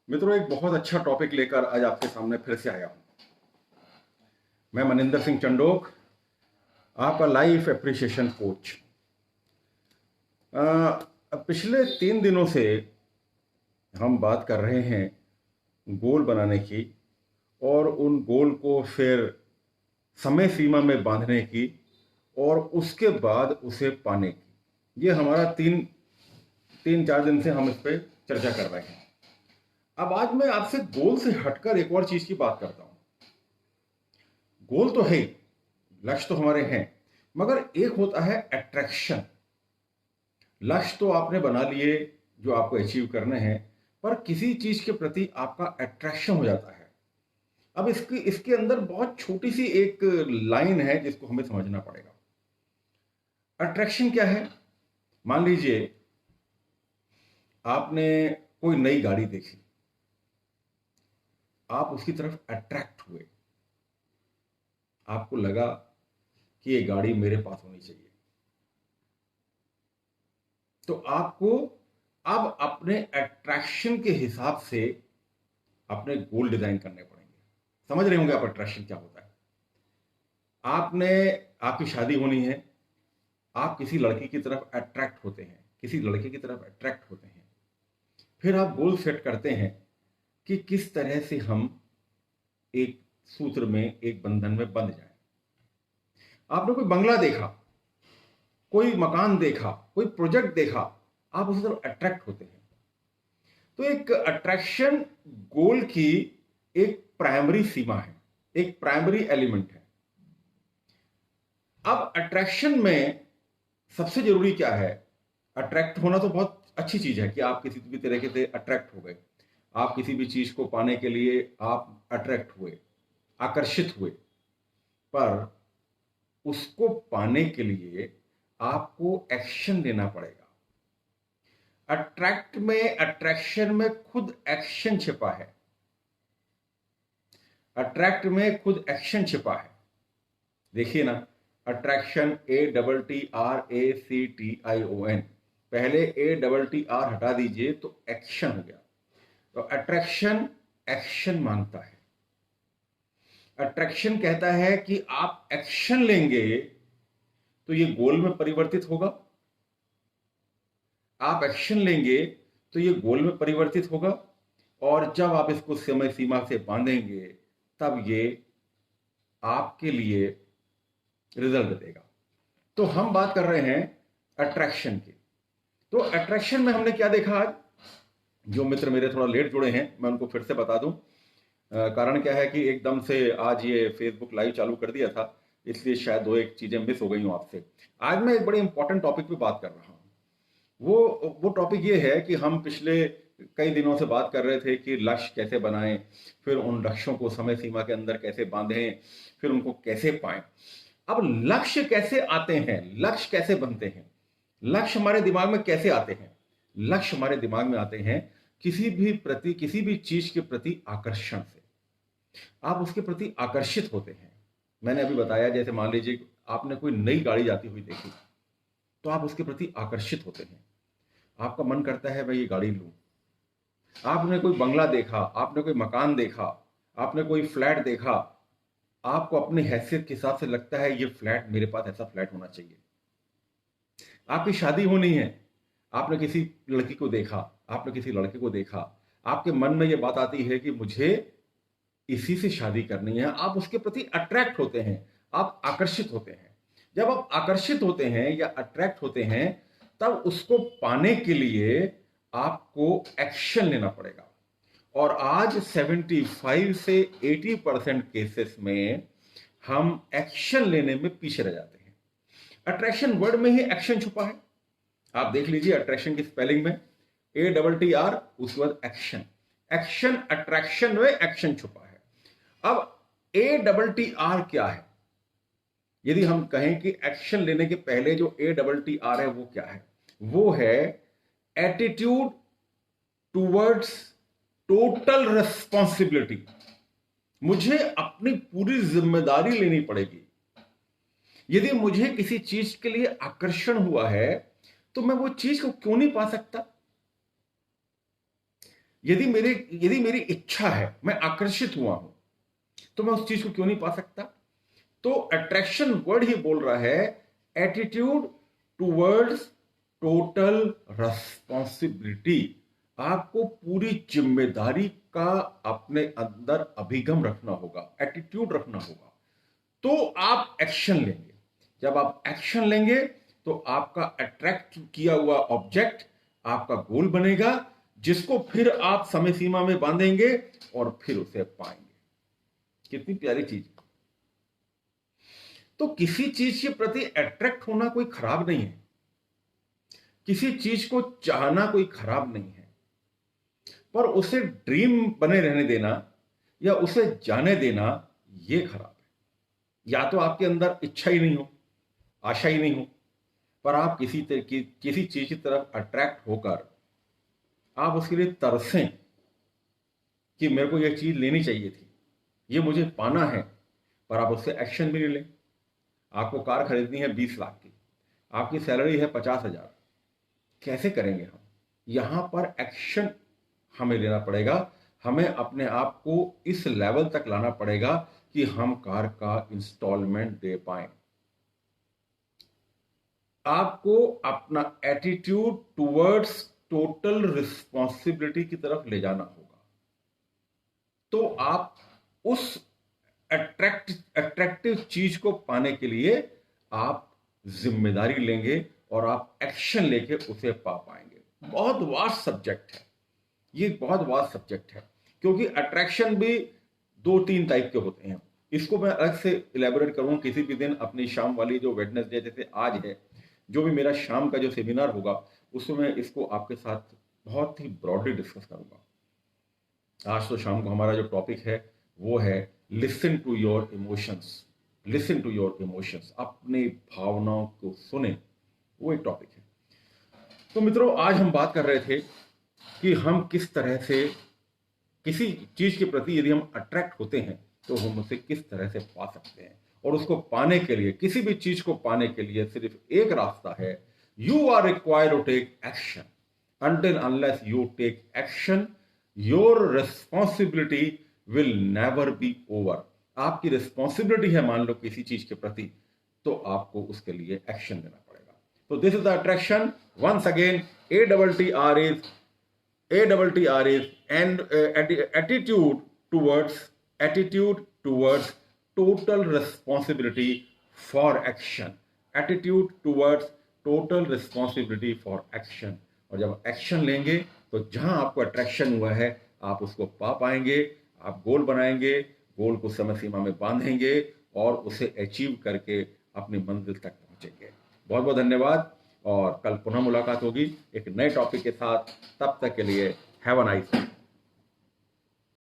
मित्रों, एक बहुत अच्छा टॉपिक लेकर आज आपके सामने फिर से आया हूं। मैं मनिंदर सिंह चंडोक, आपका लाइफ एप्रिसिएशन कोच। पिछले 3 दिनों से हम बात कर रहे हैं गोल बनाने की और उन गोल को फिर समय सीमा में बांधने की और उसके बाद उसे पाने की। ये हमारा तीन तीन चार दिन से हम इस पर चर्चा कर रहे हैं। अब आज मैं आपसे गोल से हटकर एक और चीज की बात करता हूं। गोल तो है, लक्ष्य तो हमारे हैं, मगर एक होता है अट्रैक्शन। लक्ष्य तो आपने बना लिए जो आपको अचीव करने हैं, पर किसी चीज के प्रति आपका अट्रैक्शन हो जाता है। अब इसके इसके अंदर बहुत छोटी सी एक लाइन है जिसको हमें समझना पड़ेगा। अट्रैक्शन क्या है? मान लीजिए आपने कोई नई गाड़ी देखी, आप उसकी तरफ अट्रैक्ट हुए, आपको लगा कि ये गाड़ी मेरे पास होनी चाहिए, तो आपको अब अपने अट्रैक्शन के हिसाब से अपने गोल डिजाइन करने पड़ेंगे। समझ रहे होंगे आप अट्रैक्शन क्या होता है। आपने आपकी शादी होनी है, आप किसी लड़की की तरफ अट्रैक्ट होते हैं, किसी लड़के की तरफ अट्रैक्ट होते हैं, फिर आप गोल सेट करते हैं कि किस तरह से हम एक सूत्र में, एक बंधन में बंध जाएं। आपने कोई बंगला देखा, कोई मकान देखा, कोई प्रोजेक्ट देखा, आप उसी तरफ अट्रैक्ट होते हैं। तो एक अट्रैक्शन गोल की एक प्राइमरी सीमा है, एक प्राइमरी एलिमेंट है। अब अट्रैक्शन में सबसे जरूरी क्या है? अट्रैक्ट होना तो बहुत अच्छी चीज है कि आप किसी भी तरीके से अट्रैक्ट हो गए, आप किसी भी चीज को पाने के लिए आप अट्रैक्ट हुए, आकर्षित हुए, पर उसको पाने के लिए आपको एक्शन लेना पड़ेगा। अट्रैक्शन में खुद एक्शन छिपा है। अट्रैक्ट में खुद एक्शन छिपा है। देखिए ना, अट्रैक्शन ATTRACTION, पहले ATTR हटा दीजिए तो एक्शन हो गया। तो अट्रैक्शन एक्शन मांगता है। अट्रैक्शन कहता है कि आप एक्शन लेंगे तो ये गोल में परिवर्तित होगा, आप एक्शन लेंगे तो ये गोल में परिवर्तित होगा, और जब आप इसको समय सीमा से बांधेंगे तब ये आपके लिए रिजल्ट देगा। तो हम बात कर रहे हैं अट्रैक्शन की। तो अट्रैक्शन में हमने क्या देखा आज? जो मित्र मेरे थोड़ा लेट जुड़े हैं, मैं उनको फिर से बता दूं। कारण क्या है कि एकदम से आज ये फेसबुक लाइव चालू कर दिया था, इसलिए शायद दो एक चीजें मिस हो गई हूं आपसे। आज मैं एक बड़े इंपॉर्टेंट टॉपिक पे बात कर रहा हूं। वो टॉपिक ये है कि हम पिछले कई दिनों से बात कर रहे थे कि लक्ष्य कैसे बनाएं, फिर उन लक्ष्यों को समय सीमा के अंदर कैसे बांधें, फिर उनको कैसे पाएं। अब लक्ष्य कैसे आते हैं, लक्ष्य कैसे बनते हैं, लक्ष्य हमारे दिमाग में कैसे आते हैं? लक्ष्य हमारे दिमाग में आते हैं किसी भी चीज के प्रति आकर्षण से। आप उसके प्रति आकर्षित होते हैं। मैंने अभी बताया, जैसे मान लीजिए आपने कोई नई गाड़ी जाती हुई देखी, तो आप उसके प्रति आकर्षित होते हैं, आपका मन करता है मैं ये गाड़ी लूं। आपने कोई बंगला देखा, आपने कोई मकान देखा, आपने कोई फ्लैट देखा, आपको अपनी हैसियत के हिसाब से लगता है ये फ्लैट मेरे पास, ऐसा फ्लैट होना चाहिए। आपकी शादी होनी है, आपने किसी लड़की को देखा, आपने किसी लड़के को देखा, आपके मन में यह बात आती है कि मुझे इसी से शादी करनी है। आप उसके प्रति अट्रैक्ट होते हैं, आप आकर्षित होते हैं। जब आप आकर्षित होते हैं या अट्रैक्ट होते हैं, तब उसको पाने के लिए आपको एक्शन लेना पड़ेगा। और आज 75 से 80% केसेस में हम एक्शन लेने में पीछे रह जाते हैं। अट्रैक्शन वर्ड में ही एक्शन छुपा है। आप देख लीजिए अट्रैक्शन की स्पेलिंग में ATTR, उसके बाद एक्शन। एक्शन, अट्रैक्शन में एक्शन छुपा है। अब ATTR क्या है? यदि हम कहें कि एक्शन लेने के पहले जो ATTR है वो क्या है? वो है एटीट्यूड टूवर्ड्स टोटल रिस्पॉन्सिबिलिटी। मुझे अपनी पूरी जिम्मेदारी लेनी पड़ेगी। यदि मुझे किसी चीज के लिए आकर्षण हुआ है तो मैं वो चीज को क्यों नहीं पा सकता? यदि मेरी इच्छा है, मैं आकर्षित हुआ हूं, तो मैं उस चीज को क्यों नहीं पा सकता? तो अट्रैक्शन वर्ड ही बोल रहा है एटीट्यूड टूवर्ड्स टोटल रिस्पॉन्सिबिलिटी। आपको पूरी जिम्मेदारी का अपने अंदर अभिगम रखना होगा, एटीट्यूड रखना होगा, तो आप एक्शन लेंगे। जब आप एक्शन लेंगे तो आपका अट्रैक्ट किया हुआ ऑब्जेक्ट आपका गोल बनेगा, जिसको फिर आप समय सीमा में बांधेंगे और फिर उसे पाएंगे। कितनी प्यारी चीज। तो किसी चीज के प्रति अट्रैक्ट होना कोई खराब नहीं है, किसी चीज को चाहना कोई खराब नहीं है, पर उसे ड्रीम बने रहने देना या उसे जाने देना यह खराब है। या तो आपके अंदर इच्छा ही नहीं हो, आशा ही नहीं हो, पर आप किसी चीज की तरफ अट्रैक्ट होकर आप उसके लिए तरसें कि मेरे को यह चीज लेनी चाहिए थी, ये मुझे पाना है, पर आप उससे एक्शन भी नहीं लें। आपको कार खरीदनी है 20 लाख की, आपकी सैलरी है 50,000, कैसे करेंगे हम? यहां पर एक्शन हमें लेना पड़ेगा। हमें अपने आप को इस लेवल तक लाना पड़ेगा कि हम कार का इंस्टॉलमेंट दे पाए। आपको अपना एटीट्यूड टुवर्ड्स टोटल रिस्पॉन्सिबिलिटी की तरफ ले जाना होगा, तो आप उस अट्रैक्टिव चीज को पाने के लिए आप जिम्मेदारी लेंगे और आप एक्शन लेके उसे पा पाएंगे। बहुत वास्ट सब्जेक्ट है ये, बहुत वास्ट सब्जेक्ट है, क्योंकि अट्रैक्शन भी 2-3 टाइप के होते हैं। इसको मैं अलग से इलेबोरेट करूंगा किसी भी दिन अपनी शाम वाली जो वेडनेसडे जैसे आज है, जो भी मेरा शाम का जो सेमिनार होगा, उसमें मैं इसको आपके साथ बहुत ही ब्रॉडली डिस्कस करूंगा। आज तो शाम को हमारा जो टॉपिक है वो है listen to your emotions. Listen to your emotions, अपने भावनाओं को सुने, वो एक टॉपिक है। तो मित्रों, आज हम बात कर रहे थे कि हम किस तरह से किसी चीज के प्रति यदि हम अट्रैक्ट होते हैं तो हम उसे किस तरह से पा सकते हैं। और उसको पाने के लिए, किसी भी चीज को पाने के लिए सिर्फ एक रास्ता है, you are required to take action. until unless you take action, your responsibility will never be over। आपकी रिस्पॉन्सिबिलिटी है मान लो किसी चीज के प्रति, तो आपको उसके लिए एक्शन लेना पड़ेगा। तो this is the attraction. Once again, ATTR is and attitude towards total responsibility for action। attitude towards total responsibility for action। और जब एक्शन लेंगे तो जहां आपको अट्रैक्शन हुआ है आप उसको पा पाएंगे, आप गोल बनाएंगे, गोल को समय सीमा में बांधेंगे और उसे अचीव करके अपनी मंजिल तक पहुंचेंगे। बहुत बहुत धन्यवाद, और कल पुनः मुलाकात होगी एक नए टॉपिक के साथ। तब तक के लिए हैव अ नाइस डे।